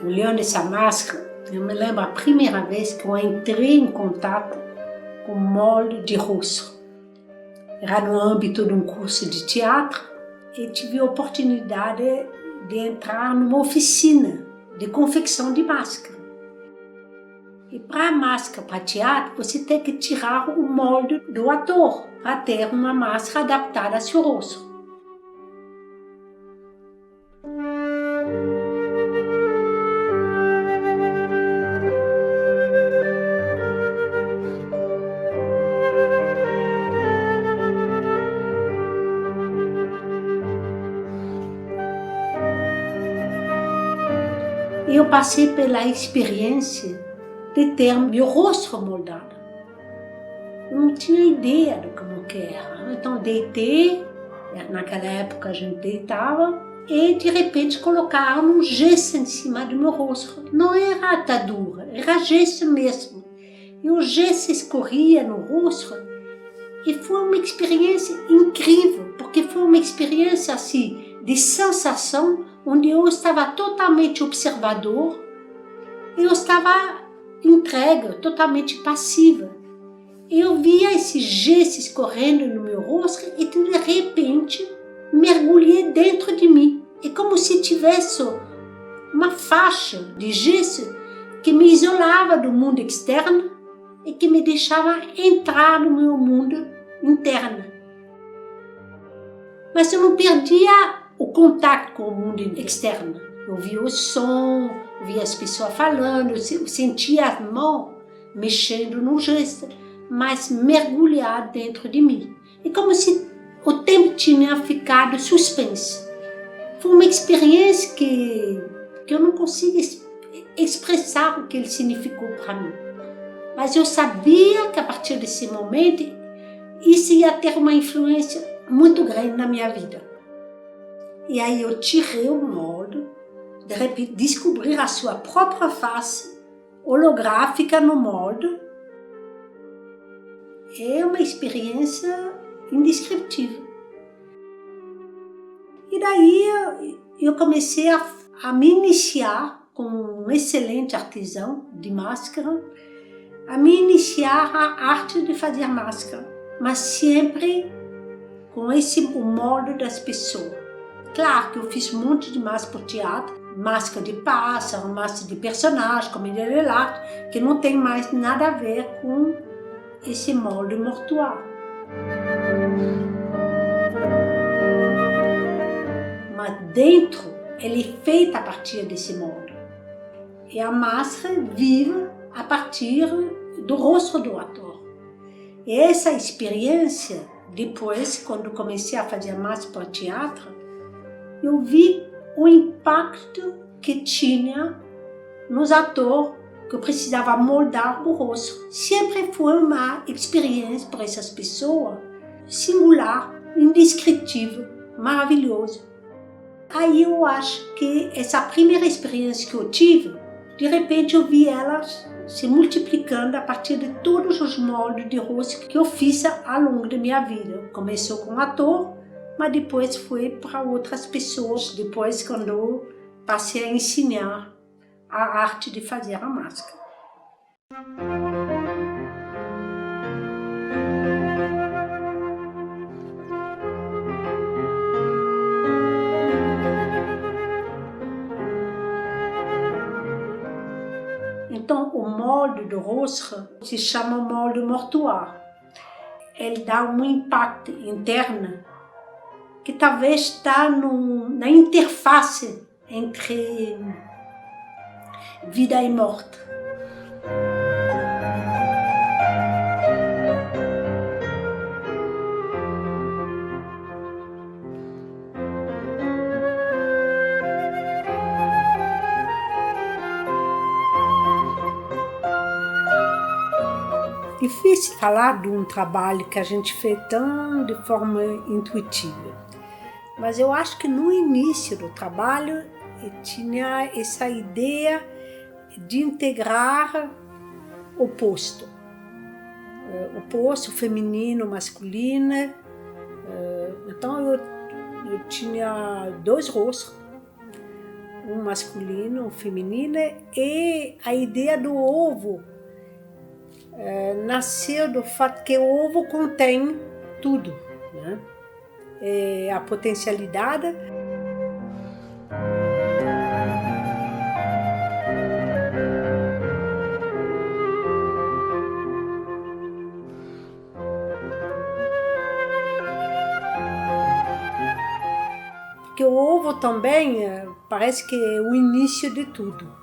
Olhando essa máscara, eu me lembro a primeira vez que eu entrei em contato com o molde de rosto. Era no âmbito de um curso de teatro e tive a oportunidade de entrar numa oficina de confecção de máscara. E para a máscara, para teatro, você tem que tirar o molde do ator para ter uma máscara adaptada ao seu rosto. Eu passei pela experiência de ter meu rosto moldado. Eu não tinha ideia do como que era. Então deitei, naquela época a gente deitava, e de repente colocaram um gesso em cima do meu rosto. Não era atadura, era gesso mesmo. E o gesso escorria no rosto e foi uma experiência incrível, porque foi uma experiência assim, de sensação, onde eu estava totalmente observador, eu estava entregue, totalmente passiva. Eu via esse gesso escorrendo no meu rosto e de repente mergulhei dentro de mim. É como se tivesse uma faixa de gesso que me isolava do mundo externo e que me deixava entrar no meu mundo interno. Mas eu não perdia o contato com o mundo externo. Eu via o som, eu via as pessoas falando, eu sentia as mãos mexendo no gesto, mas mergulhar dentro de mim. É como se o tempo tinha ficado suspenso. Foi uma experiência que eu não consigo expressar o que ele significou para mim. Mas eu sabia que a partir desse momento, isso ia ter uma influência muito grande na minha vida. E aí eu tirei o molde, de repente descobrir a sua própria face holográfica no molde. É uma experiência indescritível. E daí eu comecei a me iniciar como um excelente artesão de máscara, a me iniciar a arte de fazer máscara, mas sempre com o molde das pessoas. Claro que eu fiz um monte de máscara para o teatro, máscara de pássaro, máscara de personagem, comédia de arte, que não tem mais nada a ver com esse molde mortuário. Mas dentro, ele é feito a partir desse molde. E a máscara vive a partir do rosto do ator. E essa experiência, depois, quando comecei a fazer máscara para o teatro, eu vi o impacto que tinha nos atores que eu precisava moldar o rosto. Sempre foi uma experiência para essas pessoas singular, indescritível, maravilhosa. Aí eu acho que essa primeira experiência que eu tive, de repente eu vi elas se multiplicando a partir de todos os moldes de rosto que eu fiz ao longo da minha vida. Começou com ator, mas depois foi para outras pessoas, depois quando eu passei a ensinar a arte de fazer a máscara. Então, o molde do rostre se chama molde mortuário. Ele dá um impacto interno que talvez está na interface entre vida e morte. Difícil falar de um trabalho que a gente fez tão de forma intuitiva, mas eu acho que no início do trabalho eu tinha essa ideia de integrar oposto, feminino, masculino. Então eu tinha 2 rostos, um masculino, um feminino, e a ideia do ovo nasceu do fato que o ovo contém tudo, né? A potencialidade. Porque o ovo também parece que é o início de tudo.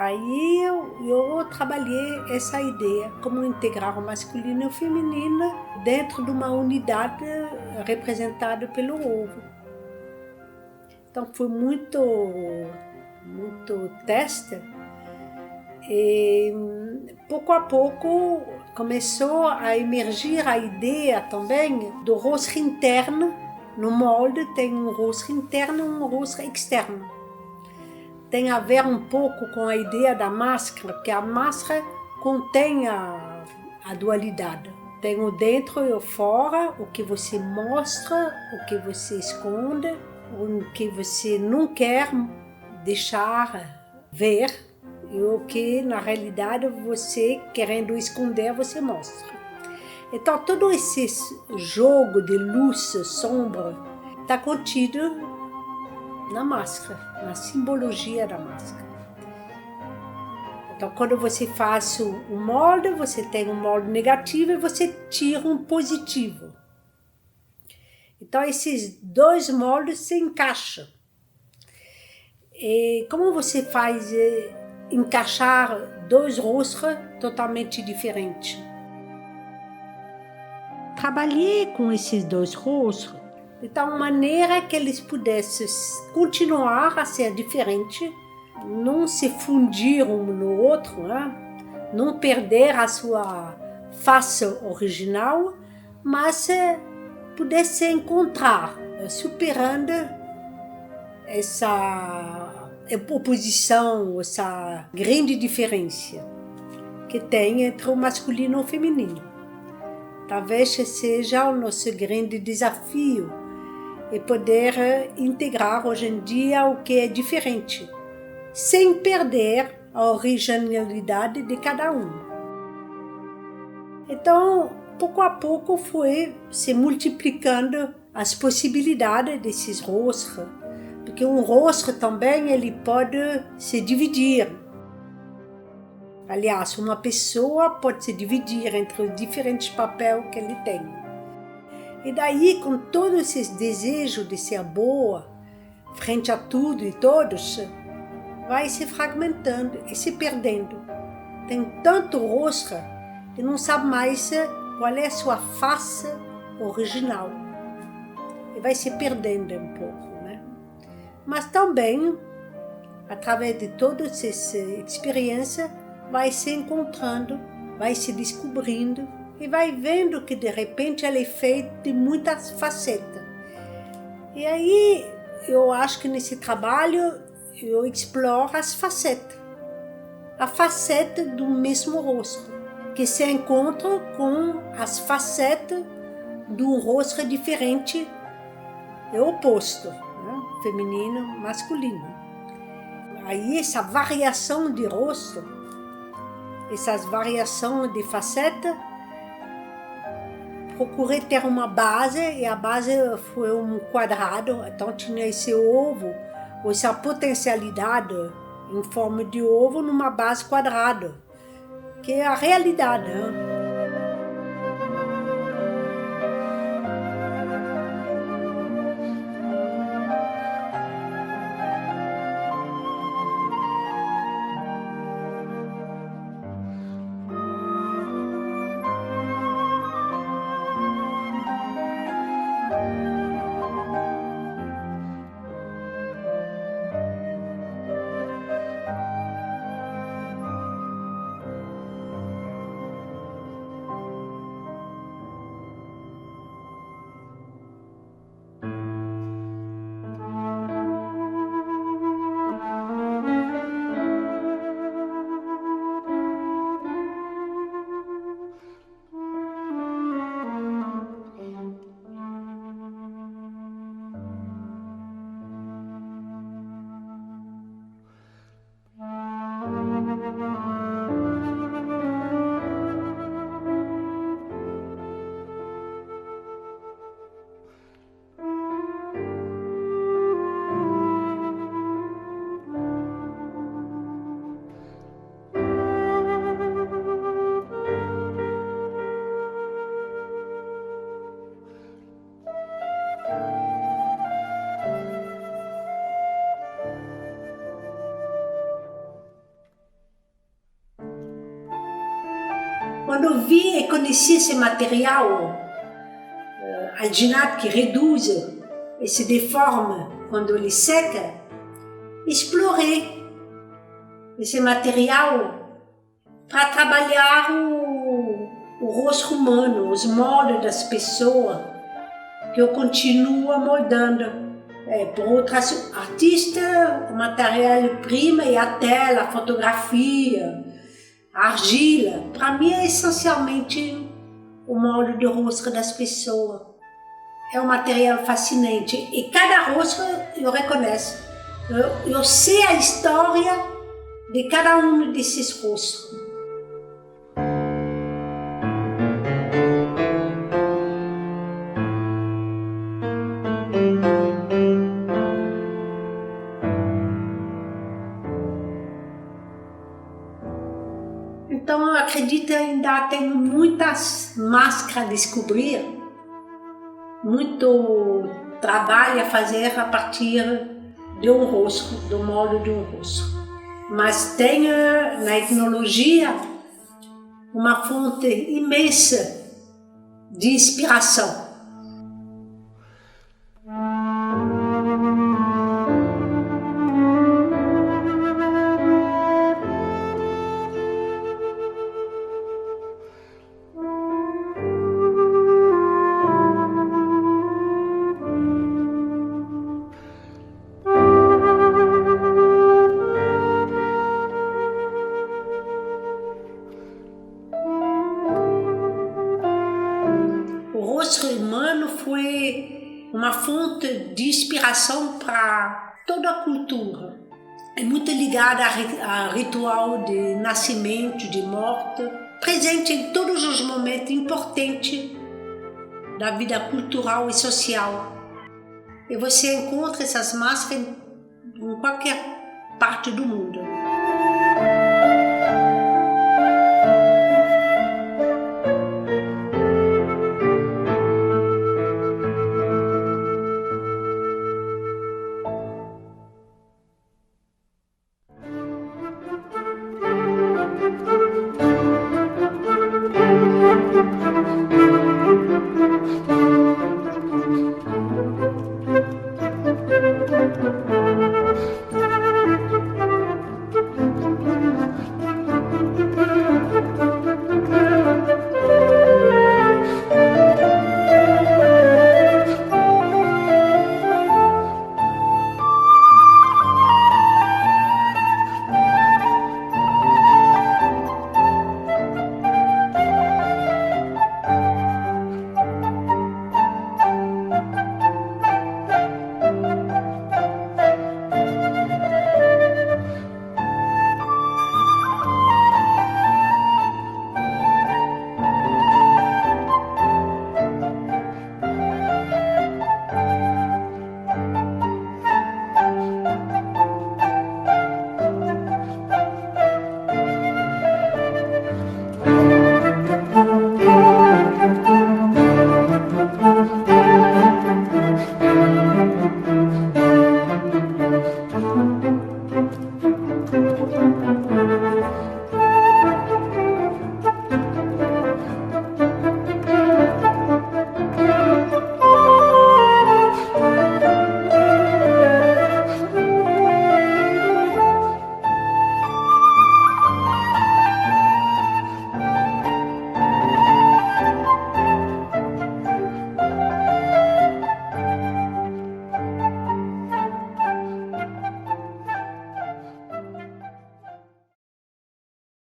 Aí eu trabalhei essa ideia, como integrar o masculino e o feminino dentro de uma unidade representada pelo ovo. Então foi muito teste e pouco a pouco começou a emergir a ideia também do rosto interno. No molde tem um rosto interno e um rosto externo. Tem a ver um pouco com a ideia da máscara, porque a máscara contém a dualidade. Tem o dentro e o fora, o que você mostra, o que você esconde, o que você não quer deixar ver e o que na realidade você, querendo esconder, você mostra. Então todo esse jogo de luz, sombra, está contido na máscara, na simbologia da máscara. Então, quando você faz um molde, você tem um molde negativo e você tira um positivo. Então, esses 2 moldes se encaixam. E como você faz encaixar 2 rostos totalmente diferentes? Trabalhei com esses 2 rostos de tal maneira que eles pudessem continuar a ser diferentes, não se fundir um no outro, né? Não perder a sua face original, mas pudesse se encontrar, superando essa oposição, essa grande diferença que tem entre o masculino e o feminino. Talvez seja o nosso grande desafio, e poder integrar hoje em dia o que é diferente, sem perder a originalidade de cada um. Então, pouco a pouco foi se multiplicando as possibilidades desses rostos, porque um rosto também ele pode se dividir. Aliás, uma pessoa pode se dividir entre os diferentes papéis que ele tem. E daí, com todos esses desejos de ser boa, frente a tudo e todos, vai se fragmentando e se perdendo. Tem tanto rosto que não sabe mais qual é a sua face original. E vai se perdendo um pouco, né? Mas também, através de toda essa experiência, vai se encontrando, vai se descobrindo, e vai vendo que de repente ela é feita de muitas facetas. E aí eu acho que nesse trabalho eu exploro as facetas. A faceta do mesmo rosto, que se encontra com as facetas de um rosto diferente e oposto, né? Feminino, masculino. Aí essa variação de rosto, essas variações de facetas, procurei ter uma base, e a base foi um quadrado, então tinha esse ovo, essa potencialidade em forma de ovo numa base quadrada, que é a realidade, né? Quando eu vi e conheci esse material alginado que reduz e se deforma quando ele seca, explorei esse material para trabalhar o rosto humano, os moldes das pessoas, que eu continuo moldando. Por outras artistas, o material-prima é a tela, a fotografia, a argila. Para mim é essencialmente o molde do rosto das pessoas. É um material fascinante e cada rosto eu reconheço. Eu sei a história de cada um desses rostos. Então eu acredito que ainda tenho muitas máscaras a descobrir, muito trabalho a fazer a partir de um rosto, do molde de um rosto. Mas tenho na etnologia uma fonte imensa de inspiração. O rosto humano foi uma fonte de inspiração para toda a cultura. É muito ligada a ritual de nascimento, de morte, presente em todos os momentos importantes da vida cultural e social. E você encontra essas máscaras em qualquer parte do mundo.